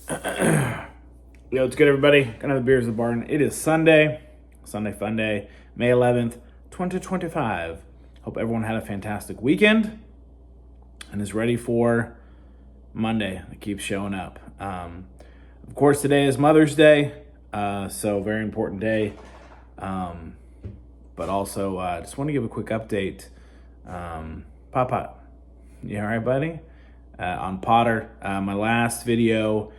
Yo, it's good, everybody. Gonna have the beers at Barton. It is Sunday fun day, May 11th, 2025. Hope everyone had a fantastic weekend and is ready for Monday that keeps showing up. Of course, today is Mother's Day, so very important day. But also, just want to give a quick update. Pop, you all right, buddy? On Potter, my last video,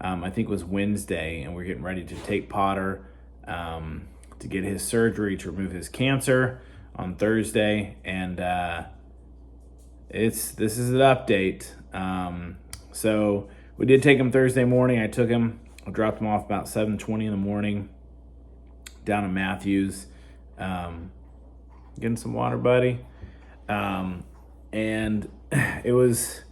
I think it was Wednesday, and we're getting ready to take Potter to get his surgery to remove his cancer on Thursday, and this is an update. So we did take him Thursday morning. I dropped him off about 7:20 in the morning down in Matthews, getting some water, buddy. And it was,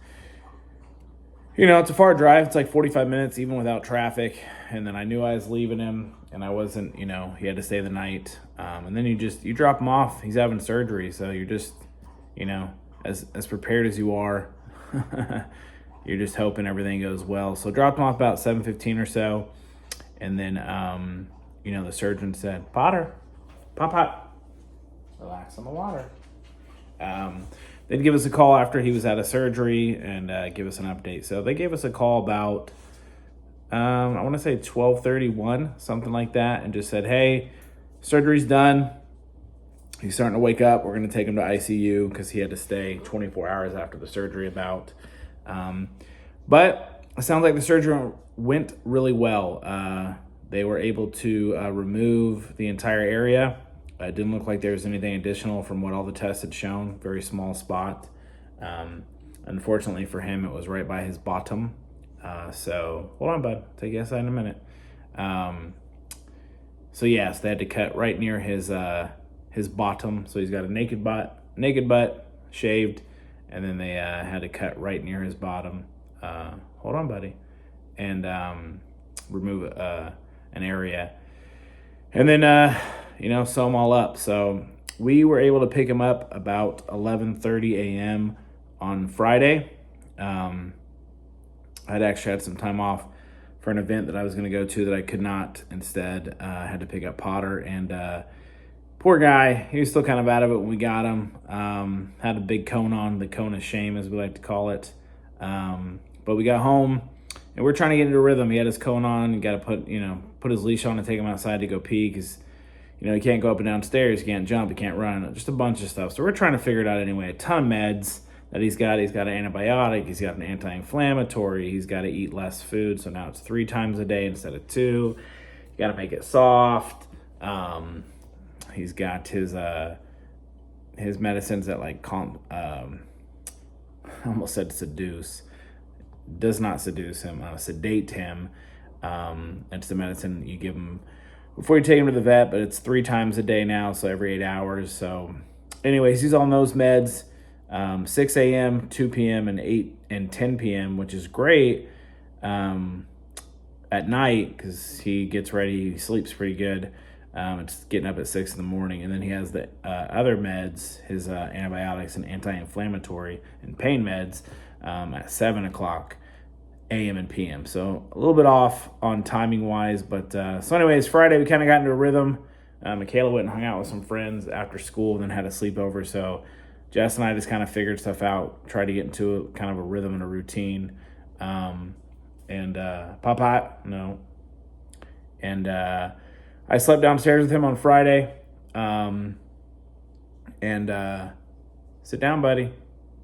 it's a far drive. It's like 45 minutes, even without traffic. And then I knew I was leaving him, and I wasn't, he had to stay the night. And then you drop him off. He's having surgery, so you're just, as prepared as you are. You're just hoping everything goes well. So dropped him off about 7:15 or so. And then, the surgeon said, Potter, pop, relax on the water. They'd give us a call after he was out of surgery and give us an update. So they gave us a call about, I want to say 12:31, something like that, and just said, hey, surgery's done. He's starting to wake up. We're going to take him to ICU because he had to stay 24 hours after the surgery about. But it sounds like the surgery went really well. They were able to remove the entire area. It didn't look like there was anything additional from what all the tests had shown. Very small spot. Unfortunately for him, it was right by his bottom. So hold on, bud. Take you outside in a minute. So yes, they had to cut right near his bottom. So he's got a naked butt, shaved, and then they had to cut right near his bottom. Hold on, buddy, and remove an area, and then sew them all up. So we were able to pick him up about 11:30 a.m. on Friday. I'd actually had some time off for an event that I was going to go to that I could not. Instead, I had to pick up Potter, and poor guy, he was still kind of out of it when we got him. Had a big cone on, the cone of shame, as we like to call it. But we got home, and we're trying to get into a rhythm. He had his cone on. You got to put his leash on and take him outside to go pee because, he can't go up and down stairs. He can't jump. He can't run. Just a bunch of stuff. So we're trying to figure it out anyway. A ton of meds that he's got. He's got an antibiotic. He's got an anti-inflammatory. He's got to eat less food. So now it's 3 times a day instead of 2. You got to make it soft. He's got his medicines that I almost said seduce. Does not seduce him. Sedate him. It's the medicine you give him before you take him to the vet, but it's 3 times a day now, so every 8 hours. So anyways, he's on those meds, 6 a.m., 2 p.m., and 8 and 10 p.m., which is great at night because he gets ready, he sleeps pretty good. It's getting up at 6 in the morning, and then he has the other meds, his antibiotics and anti-inflammatory and pain meds at 7 o'clock a.m. and p.m. So a little bit off on timing-wise, but so anyways, Friday we kind of got into a rhythm. Michaela went and hung out with some friends after school and then had a sleepover, so Jess and I just kind of figured stuff out, tried to get into kind of a rhythm and a routine. Papa, no. And I slept downstairs with him on Friday. Sit down, buddy.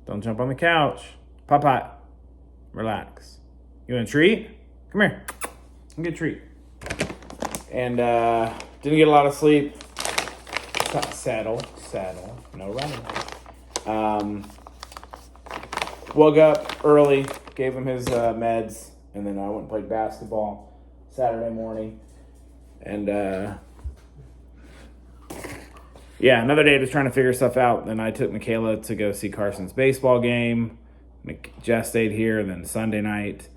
Don't jump on the couch. Papa, relax. You want a treat? Come here. Get a treat. And didn't get a lot of sleep. Saddle. No running. Woke up early, gave him his meds, and then I went and played basketball Saturday morning. And another day just trying to figure stuff out. Then I took Michaela to go see Carson's baseball game. Jess stayed here, and then Sunday night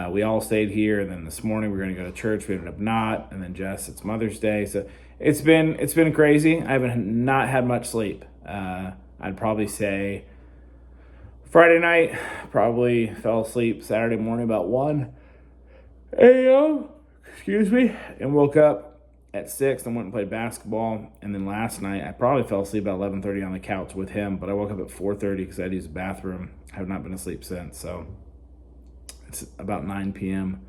we all stayed here, and then this morning we're going to go to church. We ended up not, and then Jess, it's Mother's Day, so it's been crazy. I haven't not had much sleep. I'd probably say Friday night, probably fell asleep Saturday morning about 1. a.m. Excuse me, and woke up at 6 and went and played basketball. And then last night, I probably fell asleep about 11:30 on the couch with him, but I woke up at 4:30 because I had to use the bathroom. I have not been asleep since, so it's about 9 p.m.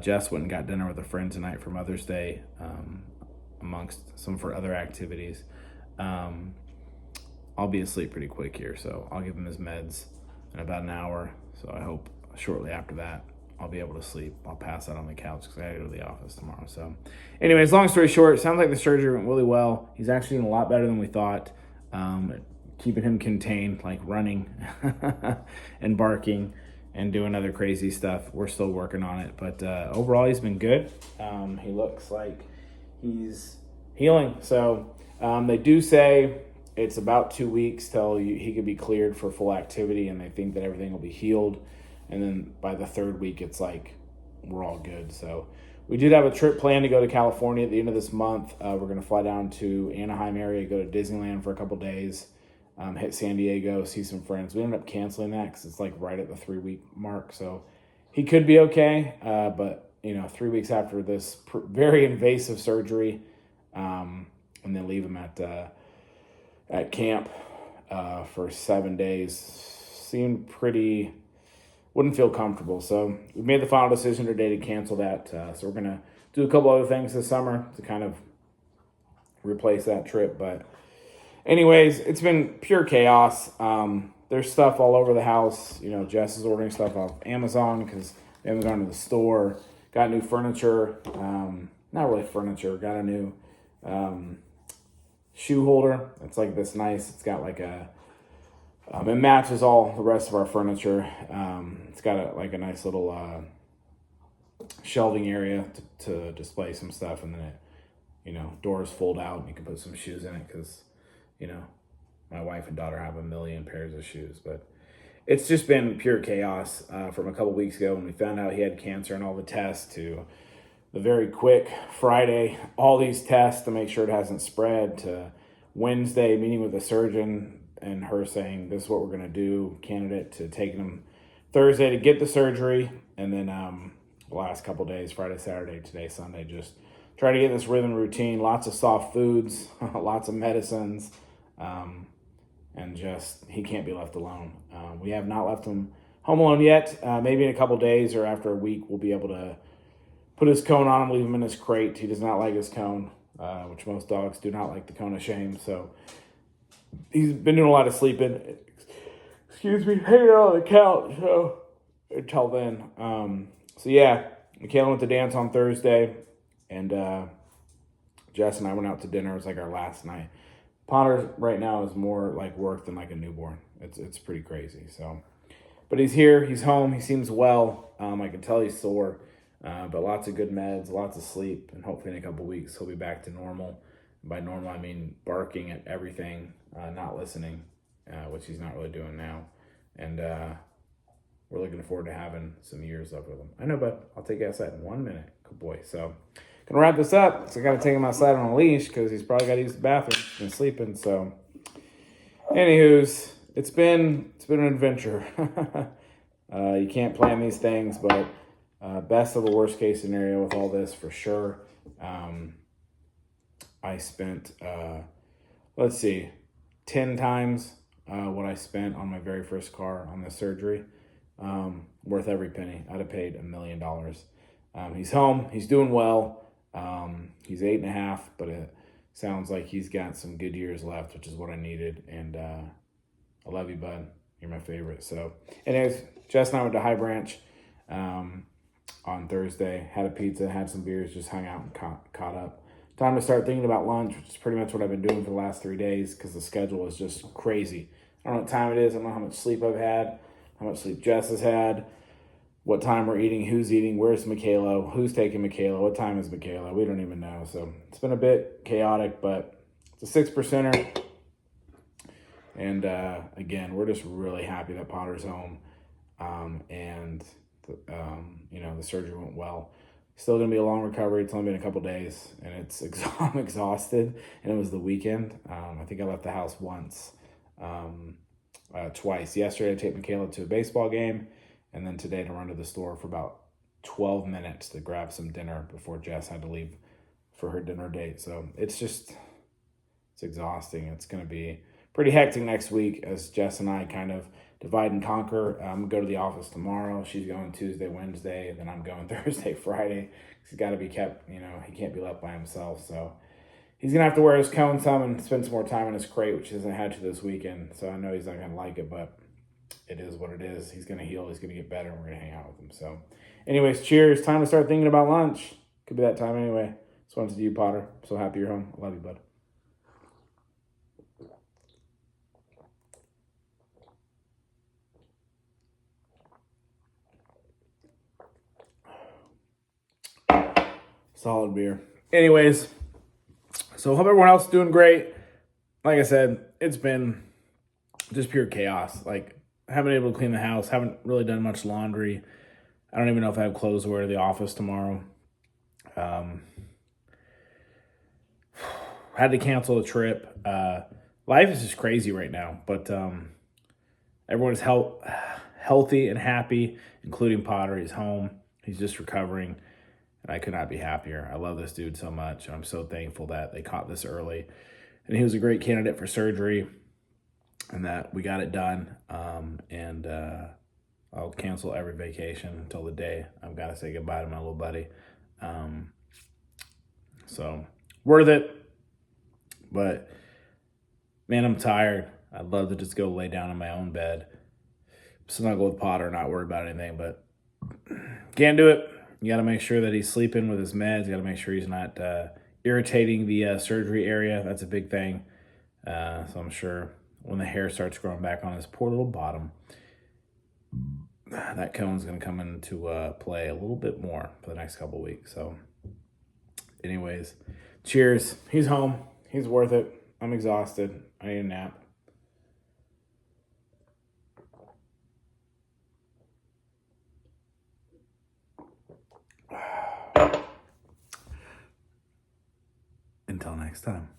Jess went and got dinner with a friend tonight for Mother's Day, amongst some of her other activities. I'll be asleep pretty quick here, so I'll give him his meds in about an hour. So I hope shortly after that I'll be able to sleep. I'll pass out on the couch because I gotta go to the office tomorrow. So anyways, long story short, it sounds like the surgery went really well. He's actually doing a lot better than we thought. Keeping him contained, like running and barking and doing other crazy stuff. We're still working on it, but overall he's been good. He looks like he's healing. So they do say it's about 2 weeks till he could be cleared for full activity, and they think that everything will be healed. And then by the 3rd week, it's like we're all good. So we did have a trip planned to go to California at the end of this month. We're going to fly down to Anaheim area, go to Disneyland for a couple days, hit San Diego, see some friends. We ended up canceling that because it's like right at the 3-week mark. So he could be okay, but 3 weeks after this very invasive surgery, and then leave him at camp for 7 days seemed pretty, wouldn't feel comfortable. So we made the final decision today to cancel that. So we're going to do a couple other things this summer to kind of replace that trip. But anyways, it's been pure chaos. There's stuff all over the house. Jess is ordering stuff off Amazon because we haven't gone to the store. Got new furniture. Not really furniture. Got a new shoe holder. It's like this nice. It's got like it matches all the rest of our furniture. It's got a nice little shelving area to display some stuff, and then it, doors fold out and you can put some shoes in it because, my wife and daughter have a million pairs of shoes. But it's just been pure chaos from a couple weeks ago when we found out he had cancer and all the tests to the very quick Friday, all these tests to make sure it hasn't spread, to Wednesday meeting with the surgeon and her saying this is what we're going to do, candidate to taking him Thursday to get the surgery, and then the last couple days, Friday, Saturday, today, Sunday, just try to get this rhythm routine, lots of soft foods, lots of medicines, and just he can't be left alone. We have not left him home alone yet. Maybe in a couple days or after a week we'll be able to put his cone on him, leave him in his crate. He does not like his cone, which most dogs do not like the cone of shame. So he's been doing a lot of sleeping. Excuse me, hanging out on the couch. So until then, so yeah, Michaela went to dance on Thursday, and Jess and I went out to dinner. It was like our last night. Potter right now is more like work than like a newborn. It's pretty crazy. So, but he's here. He's home. He seems well. I can tell he's sore. But lots of good meds, lots of sleep, and hopefully in a couple weeks he'll be back to normal. By normal, I mean barking at everything, not listening, which he's not really doing now. And we're looking forward to having some years left with him. I know, but I'll take you outside in 1 minute. Good boy. So, gonna wrap this up. So I gotta take him outside on a leash because he's probably gotta use the bathroom. He's been sleeping. So, anywho's, it's been an adventure. You can't plan these things, but best of the worst case scenario with all this for sure. I spent, 10 times what I spent on my very first car on this surgery. Worth every penny. I'd have paid $1 million. He's home. He's doing well. He's 8.5, but it sounds like he's got some good years left, which is what I needed. And I love you, bud. You're my favorite. So, anyways, Jess and I went to High Branch on Thursday, had a pizza, had some beers, just hung out and caught up. Time to start thinking about lunch, which is pretty much what I've been doing for the last 3 days because the schedule is just crazy. I don't know what time it is. I don't know how much sleep I've had, how much sleep Jess has had, what time we're eating, who's eating, where's Michaela, who's taking Michaela, what time is Michaela. We don't even know. So it's been a bit chaotic, but it's a 6%er. And again, we're just really happy that Potter's home. And the surgery went well. Still going to be a long recovery. It's only been a couple days, and I'm exhausted. And it was the weekend. I think I left the house twice. Yesterday, I take Michaela to a baseball game, and then today to run to the store for about 12 minutes to grab some dinner before Jess had to leave for her dinner date. So it's exhausting. It's going to be pretty hectic next week as Jess and I kind of divide and conquer. I'm going to go to the office tomorrow. She's going Tuesday, Wednesday. Then I'm going Thursday, Friday. He's got to be kept, he can't be left by himself. So he's going to have to wear his cone some and spend some more time in his crate, which he hasn't had to this weekend. So I know he's not going to like it, but it is what it is. He's going to heal. He's going to get better, and we're going to hang out with him. So anyways, cheers. Time to start thinking about lunch. Could be that time anyway. Just wanted to do you, Potter. So happy you're home. I love you, bud. Solid beer. Anyways, so hope everyone else is doing great. Like I said, it's been just pure chaos. Like, I haven't been able to clean the house. Haven't really done much laundry. I don't even know if I have clothes to wear to the office tomorrow. Had to cancel the trip. Life is just crazy right now, but everyone's healthy and happy, including Potter. He's home. He's just recovering, and I could not be happier. I love this dude so much, and I'm so thankful that they caught this early. And he was a great candidate for surgery, and that we got it done. And I'll cancel every vacation until the day I've got to say goodbye to my little buddy. So worth it. But man, I'm tired. I'd love to just go lay down in my own bed, snuggle with Potter, not worry about anything, but can't do it. You got to make sure that he's sleeping with his meds. You got to make sure he's not irritating the surgery area. That's a big thing. So I'm sure when the hair starts growing back on his poor little bottom, that cone's going to come into play a little bit more for the next couple of weeks. So anyways, cheers. He's home. He's worth it. I'm exhausted. I need a nap. Until next time.